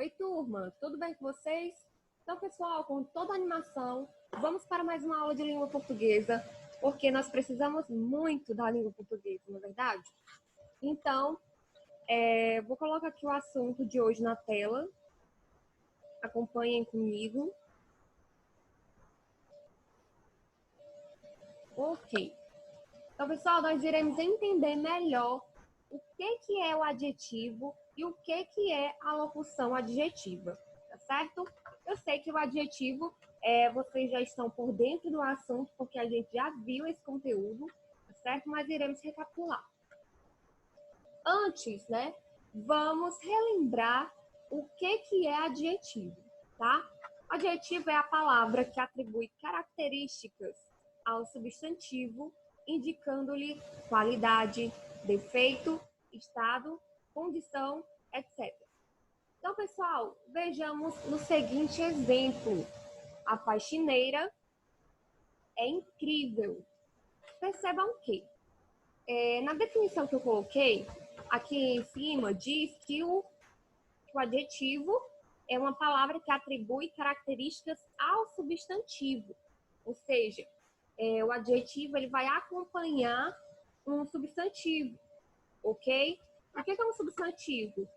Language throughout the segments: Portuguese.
Oi, turma, tudo bem com vocês? Então, pessoal, com toda a animação, vamos para mais uma aula de língua portuguesa, porque nós precisamos muito da língua portuguesa, não é verdade? Então, vou colocar aqui o assunto de hoje na tela. Acompanhem comigo. Ok. Então, pessoal, nós iremos entender melhor o que é o adjetivo e o que é a locução adjetiva, tá certo? Eu sei que o adjetivo, vocês já estão por dentro do assunto, porque a gente já viu esse conteúdo, tá certo? Mas iremos recapitular. Antes, né, vamos relembrar o que é adjetivo, tá? Adjetivo é a palavra que atribui características ao substantivo, indicando-lhe qualidade, defeito, estado, condição, etc. Então, pessoal, vejamos no seguinte exemplo. A faxineira é incrível. Percebam que, na definição que eu coloquei, aqui em cima diz que o adjetivo é uma palavra que atribui características ao substantivo. Ou seja, o adjetivo ele vai acompanhar um substantivo, ok? O que é um substantivo?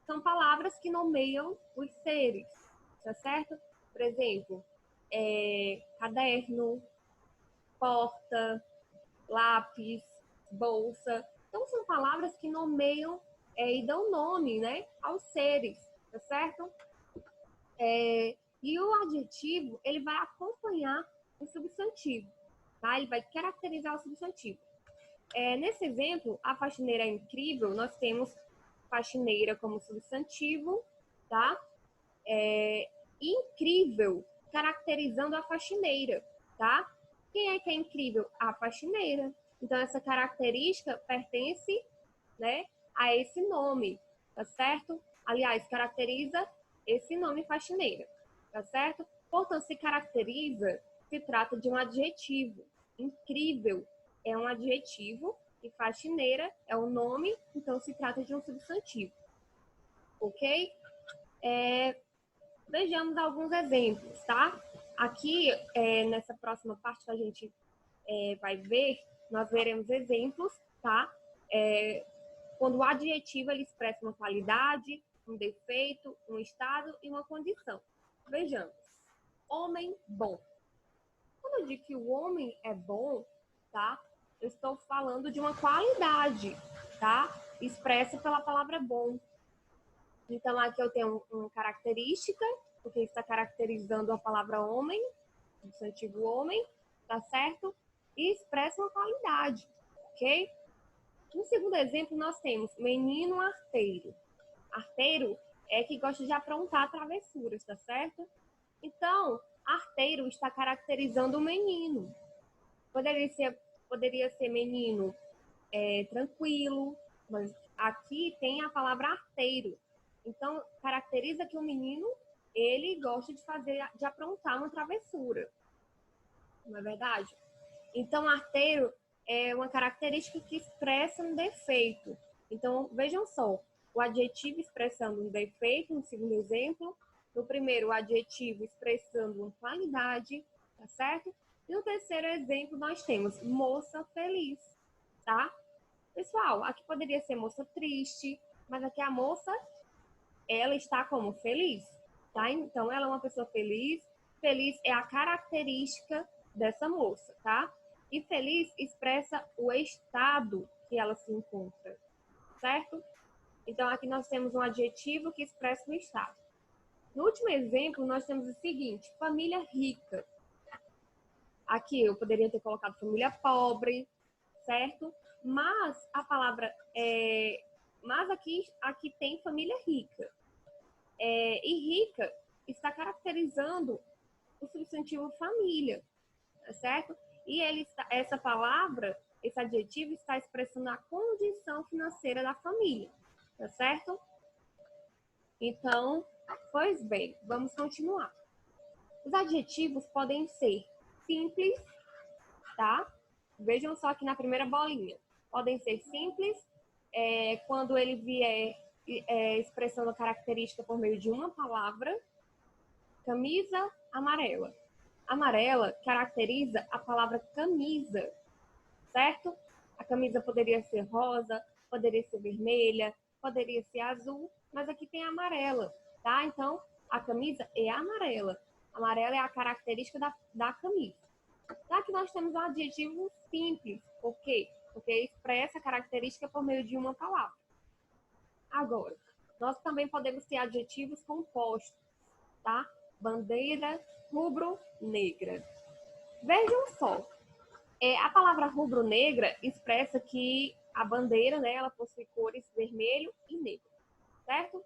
São palavras que nomeiam os seres, tá certo? Por exemplo, caderno, porta, lápis, bolsa. Então, são palavras que nomeiam e dão nome, né, aos seres, tá certo? E o adjetivo, ele vai acompanhar o substantivo, tá? Ele vai caracterizar o substantivo. Nesse exemplo, a faxineira é incrível, nós temos faxineira como substantivo, tá? Incrível, caracterizando a faxineira, tá? Quem é que é incrível? A faxineira. Então, essa característica pertence, né, a esse nome, tá certo? Aliás, caracteriza esse nome faxineira, tá certo? Portanto, se caracteriza, se trata de um adjetivo. Incrível é um adjetivo e faxineira é o nome, então se trata de um substantivo. Ok? Vejamos alguns exemplos, tá? Aqui, nessa próxima parte que a gente vai ver, nós veremos exemplos, tá? Quando o adjetivo ele expressa uma qualidade, um defeito, um estado e uma condição. Vejamos. Homem bom. Quando eu digo que o homem é bom, tá? Eu estou falando de uma qualidade, tá? Expressa pela palavra bom. Então, aqui eu tenho uma característica, porque está caracterizando a palavra homem, o substantivo homem, tá certo? E expressa uma qualidade, ok? No segundo exemplo, nós temos menino arteiro. Arteiro é que gosta de aprontar travessuras, tá certo? Então, arteiro está caracterizando o menino. Poderia ser menino tranquilo, mas aqui tem a palavra arteiro. Então, caracteriza que o menino, ele gosta de aprontar uma travessura. Não é verdade? Então, arteiro é uma característica que expressa um defeito. Então, vejam só, o adjetivo expressando um defeito, no segundo exemplo. No primeiro, o adjetivo expressando uma qualidade, tá certo? E no terceiro exemplo, nós temos moça feliz, tá? Pessoal, aqui poderia ser moça triste, mas aqui a moça, ela está como feliz, tá? Então, ela é uma pessoa feliz. Feliz é a característica dessa moça, tá? E feliz expressa o estado que ela se encontra, certo? Então, aqui nós temos um adjetivo que expressa o estado. No último exemplo, nós temos o seguinte, família rica. Aqui eu poderia ter colocado família pobre, certo? Mas a palavra mas aqui tem família rica. E rica está caracterizando o substantivo família, tá certo? E essa palavra, esse adjetivo está expressando a condição financeira da família, tá certo? Então, pois bem, vamos continuar. Os adjetivos podem ser simples, tá? Vejam só aqui na primeira bolinha. Podem ser simples, quando ele vier expressando a característica por meio de uma palavra. Camisa amarela. Amarela caracteriza a palavra camisa, certo? A camisa poderia ser rosa, poderia ser vermelha, poderia ser azul, mas aqui tem amarela, tá? Então, a camisa é amarela. Amarela é a característica da camisa. Aqui nós temos um adjetivo simples. Por quê? Porque expressa a característica por meio de uma palavra. Agora, nós também podemos ter adjetivos compostos, tá? Bandeira rubro-negra. Vejam só, a palavra rubro-negra expressa que a bandeira, né, ela possui cores vermelho e negro, certo?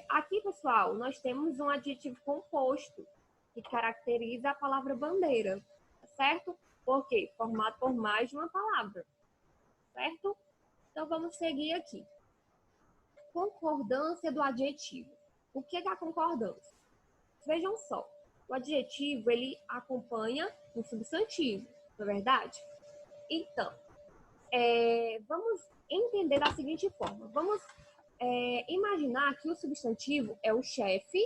Aqui, pessoal, nós temos um adjetivo composto que caracteriza a palavra bandeira, certo? Por quê? Formado por mais de uma palavra, certo? Então, vamos seguir aqui. Concordância do adjetivo. O que é a concordância? Vejam só, o adjetivo, ele acompanha um substantivo, não é verdade? Então, vamos entender da seguinte forma. Vamos imaginar que o substantivo é o chefe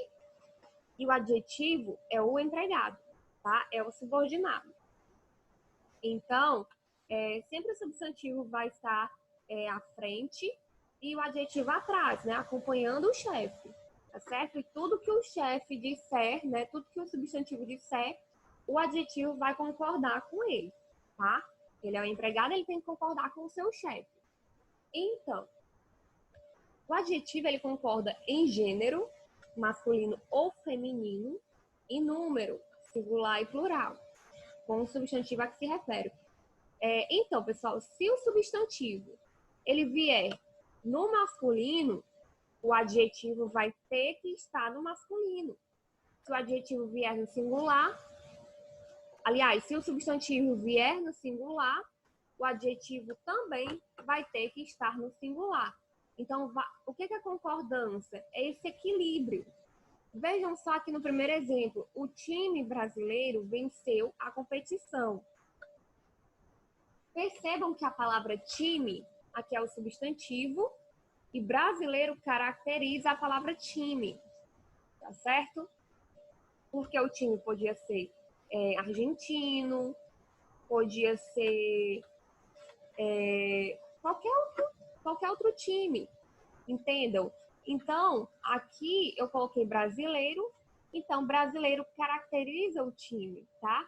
e o adjetivo é o empregado, tá? É o subordinado. Então, sempre o substantivo vai estar à frente e o adjetivo atrás, né? Acompanhando o chefe, tá certo? E tudo que o chefe disser, né? Tudo que o substantivo disser, o adjetivo vai concordar com ele, tá? Ele é o empregado, ele tem que concordar com o seu chefe. Então, o adjetivo, ele concorda em gênero, masculino ou feminino, e número, singular e plural, com o substantivo a que se refere. Então, pessoal, se o substantivo ele vier no masculino, o adjetivo vai ter que estar no masculino. Se o adjetivo vier no singular, aliás, se o substantivo vier no singular, o adjetivo também vai ter que estar no singular. Então, o que é concordância? É esse equilíbrio. Vejam só aqui no primeiro exemplo, o time brasileiro venceu a competição. Percebam que a palavra time, aqui é o substantivo, e brasileiro caracteriza a palavra time, tá certo? Porque o time podia ser argentino, podia ser qualquer outro time, entendam? Então, aqui eu coloquei brasileiro, então brasileiro caracteriza o time, tá?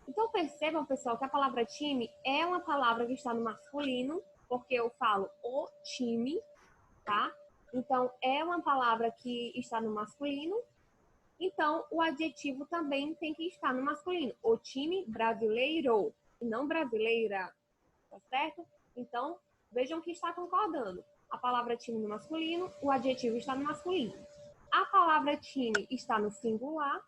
Então percebam, pessoal, que a palavra time é uma palavra que está no masculino, porque eu falo o time, tá? Então, é uma palavra que está no masculino, então o adjetivo também tem que estar no masculino. O time brasileiro, e não brasileira, tá certo? Então, vejam que está concordando. A palavra time no masculino, o adjetivo está no masculino. A palavra time está no singular,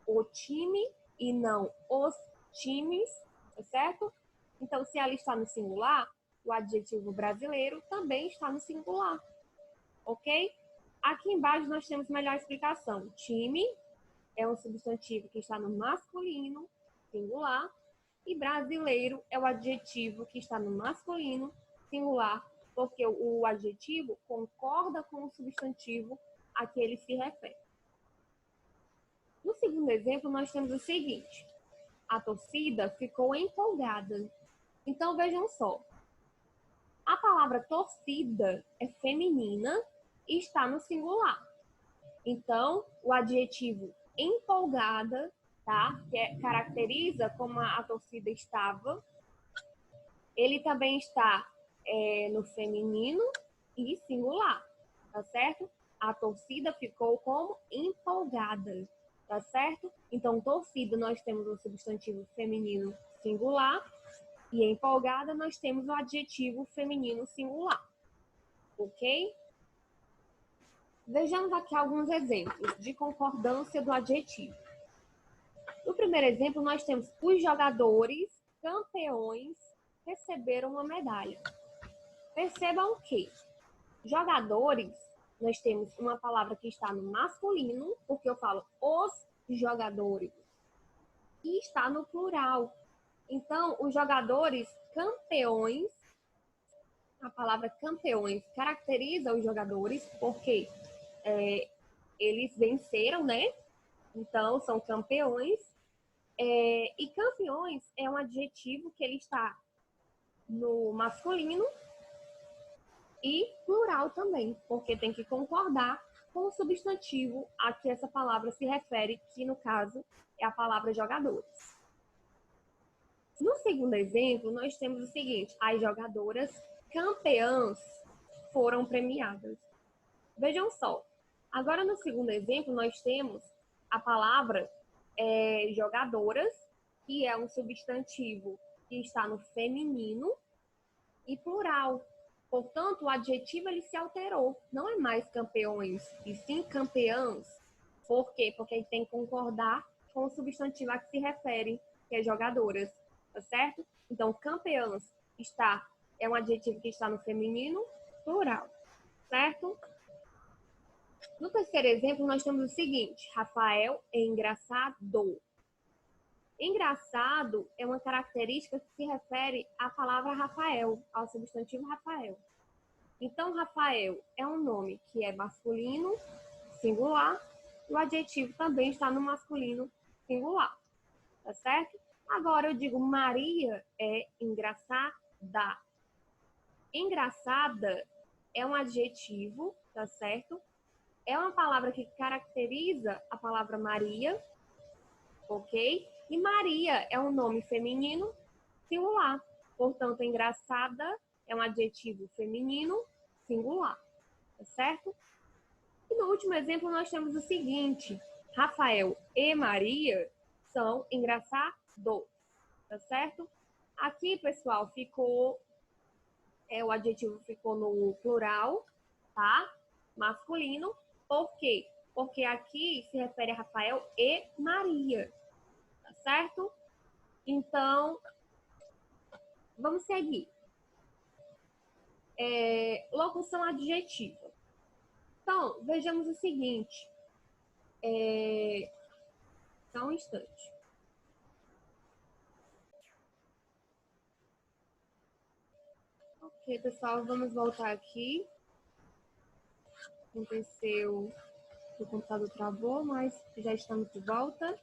o time e não os times, tá certo? Então, se ela está no singular, o adjetivo brasileiro também está no singular, ok? Aqui embaixo nós temos melhor explicação. Time é um substantivo que está no masculino, singular, e brasileiro é o adjetivo que está no masculino, singular, porque o adjetivo concorda com o substantivo a que ele se refere. No segundo exemplo, nós temos o seguinte. A torcida ficou empolgada. Então, vejam só. A palavra torcida é feminina e está no singular. Então, o adjetivo empolgada, tá? Que caracteriza como a torcida estava. Ele também está no feminino e singular, tá certo? A torcida ficou como empolgada, tá certo? Então, torcida, nós temos o substantivo feminino singular e empolgada, nós temos o adjetivo feminino singular, ok? Vejamos aqui alguns exemplos de concordância do adjetivo. No primeiro exemplo, nós temos os jogadores campeões receberam uma medalha. Percebam que jogadores, nós temos uma palavra que está no masculino, porque eu falo os jogadores, e está no plural. Então, os jogadores campeões a palavra campeões caracteriza os jogadores porque eles venceram, né? Então, são campeões. E campeões é um adjetivo que ele está no masculino e plural também, porque tem que concordar com o substantivo a que essa palavra se refere, que no caso é a palavra jogadores. No segundo exemplo, nós temos o seguinte: as jogadoras campeãs foram premiadas. Vejam só, agora no segundo exemplo, nós temos a palavra jogadoras, que é um substantivo que está no feminino e plural. Portanto, o adjetivo ele se alterou. Não é mais campeões, e sim campeãs. Por quê? Porque ele tem que concordar com o substantivo a que se refere, que é jogadoras, tá certo? Então, campeãs é um adjetivo que está no feminino plural, certo? No terceiro exemplo, nós temos o seguinte: Rafael é engraçado. Engraçado é uma característica que se refere à palavra Rafael, ao substantivo Rafael. Então, Rafael é um nome que é masculino, singular, e o adjetivo também está no masculino singular, tá certo? Agora eu digo Maria é engraçada. Engraçada é um adjetivo, tá certo? É uma palavra que caracteriza a palavra Maria, ok? E Maria é um nome feminino singular. Portanto, engraçada é um adjetivo feminino singular, tá certo? E no último exemplo nós temos o seguinte: Rafael e Maria são engraçados, tá certo? Aqui, pessoal, o adjetivo ficou no plural, tá? Masculino. Por quê? Porque aqui se refere a Rafael e Maria, tá certo? Então, vamos seguir. Locução adjetiva. Então, vejamos o seguinte. Só um instante. Ok, pessoal, vamos voltar aqui. Aconteceu que o computador travou, mas já estamos de volta.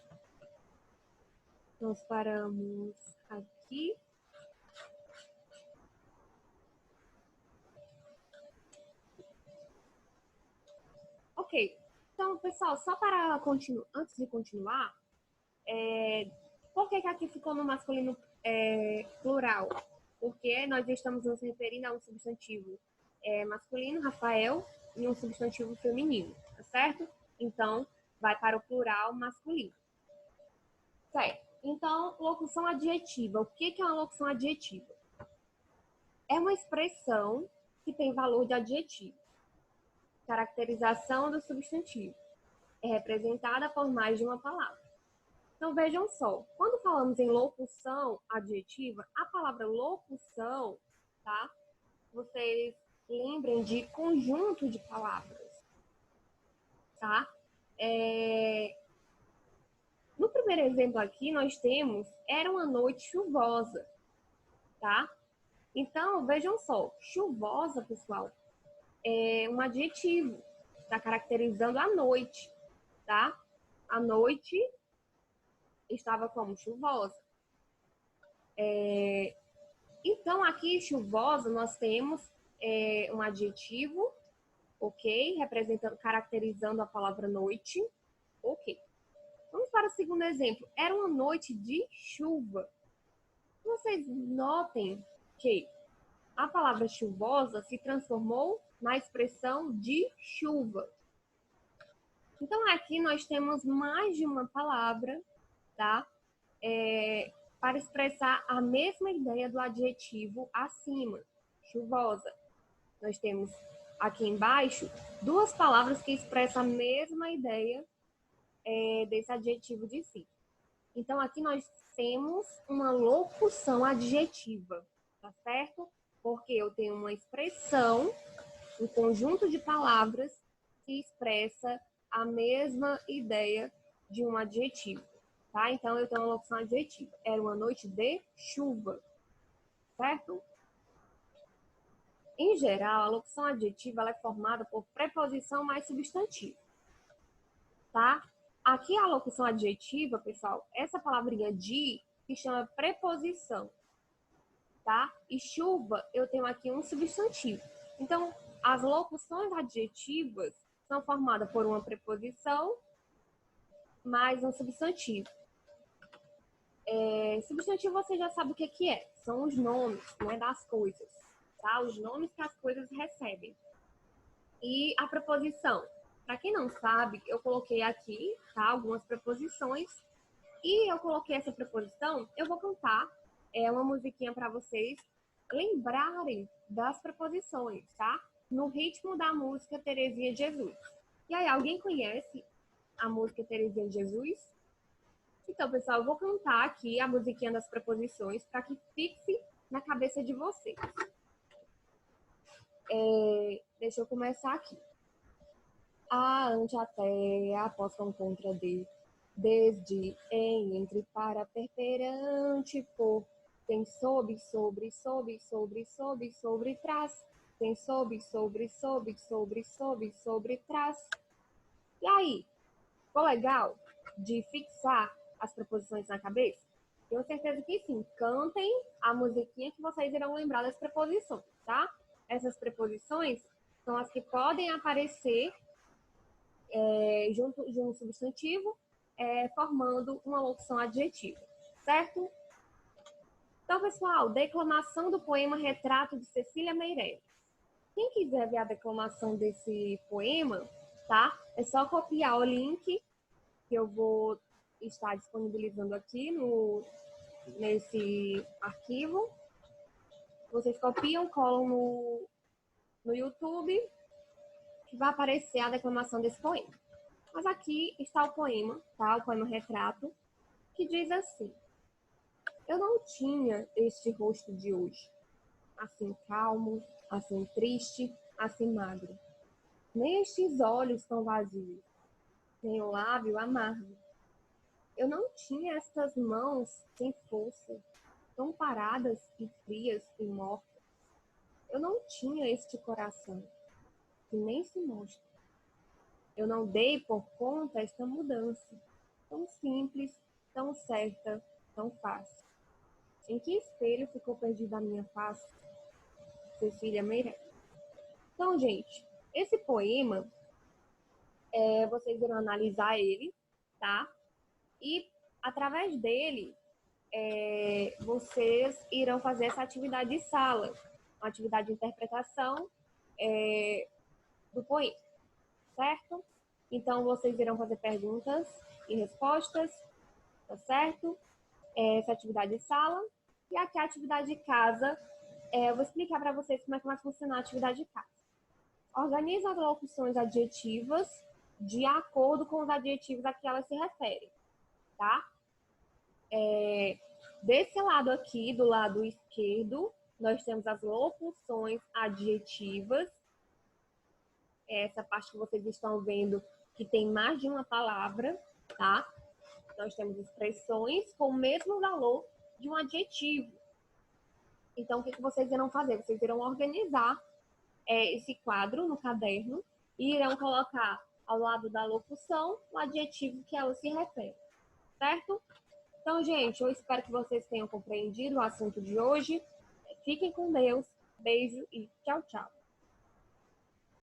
Nós paramos aqui. Ok. Então, pessoal, só para antes de continuar, por que aqui ficou no masculino plural? Porque nós estamos nos referindo a um substantivo masculino, Rafael, e um substantivo feminino, tá certo? Então, vai para o plural masculino. Certo. Então, locução adjetiva. O que é uma locução adjetiva? É uma expressão que tem valor de adjetivo. Caracterização do substantivo. É representada por mais de uma palavra. Então, vejam só. Quando falamos em locução adjetiva, a palavra locução, tá? Vocês lembrem de conjunto de palavras, tá? No primeiro exemplo aqui, nós temos era uma noite chuvosa, tá? Então, vejam só, chuvosa, pessoal, é um adjetivo, está caracterizando a noite, tá? A noite estava como chuvosa. Então, aqui, chuvosa, nós temos um adjetivo, ok? Representando, caracterizando a palavra noite, ok. Vamos para o segundo exemplo. Era uma noite de chuva. Vocês notem que a palavra chuvosa se transformou na expressão de chuva. Então, aqui nós temos mais de uma palavra, tá? Para expressar a mesma ideia do adjetivo acima, chuvosa. Nós temos aqui embaixo duas palavras que expressam a mesma ideia desse adjetivo de si. Então, aqui nós temos uma locução adjetiva, tá certo? Porque eu tenho uma expressão, um conjunto de palavras que expressa a mesma ideia de um adjetivo, tá? Então, eu tenho uma locução adjetiva. Era uma noite de chuva, certo? Em geral, a locução adjetiva ela é formada por preposição mais substantivo, tá? Aqui a locução adjetiva, pessoal, essa palavrinha de se chama preposição, tá? E chuva, eu tenho aqui um substantivo. Então, as locuções adjetivas são formadas por uma preposição mais um substantivo. Substantivo você já sabe o que é. São os nomes, né, das coisas, tá? Os nomes que as coisas recebem. E a preposição. Para quem não sabe, eu coloquei aqui, tá, algumas preposições. E eu coloquei essa preposição, eu vou cantar uma musiquinha para vocês lembrarem das preposições, tá? No ritmo da música Terezinha de Jesus. E aí, alguém conhece a música Terezinha de Jesus? Então, pessoal, eu vou cantar aqui a musiquinha das preposições para que fixe na cabeça de vocês. Deixa eu começar aqui. A, ante, até, após, com, contra, de, desde, em, entre, para, perante, por, tem, sob, sobre, sobre, sobre, sobre, sobre, trás, tem, sob, sobre, sobre, sobre, sobre, sobre, trás. E aí, ficou legal de fixar as preposições na cabeça? Tenho certeza que sim. Cantem a musiquinha que vocês irão lembrar das preposições, tá? Essas preposições são as que podem aparecer junto de um substantivo, formando uma locução adjetiva, certo? Então, pessoal, declamação do poema Retrato de Cecília Meirelles. Quem quiser ver a declamação desse poema, tá? É só copiar o link que eu vou estar disponibilizando aqui nesse arquivo. Vocês copiam, colam no YouTube, que vai aparecer a declamação desse poema. Mas aqui está o poema, tá? O poema Retrato, que diz assim: eu não tinha este rosto de hoje, assim calmo, assim triste, assim magro, nem estes olhos tão vazios, nem o lábio amargo. Eu não tinha estas mãos sem força, tão paradas e frias e mortas. Eu não tinha este coração, que nem se mostra. Eu não dei por conta esta mudança, tão simples, tão certa, tão fácil. Em que espelho ficou perdida a minha face? Cecília Meirelles. Então, gente, esse poema, vocês irão analisar ele, tá? E, através dele, vocês irão fazer essa atividade de sala, uma atividade de interpretação do poema, certo? Então, vocês irão fazer perguntas e respostas, tá certo? Essa atividade de sala. E aqui a atividade de casa, eu vou explicar para vocês como é que vai funcionar a atividade de casa. Organiza as locuções adjetivas de acordo com os adjetivos a que elas se referem, tá? Desse lado aqui, do lado esquerdo, nós temos as locuções adjetivas. Essa parte que vocês estão vendo que tem mais de uma palavra, tá? Nós temos expressões com o mesmo valor de um adjetivo. Então, o que vocês irão fazer? Vocês irão organizar esse quadro no caderno e irão colocar ao lado da locução o adjetivo que ela se refere, certo? Então, gente, eu espero que vocês tenham compreendido o assunto de hoje. Fiquem com Deus. Beijo e tchau, tchau.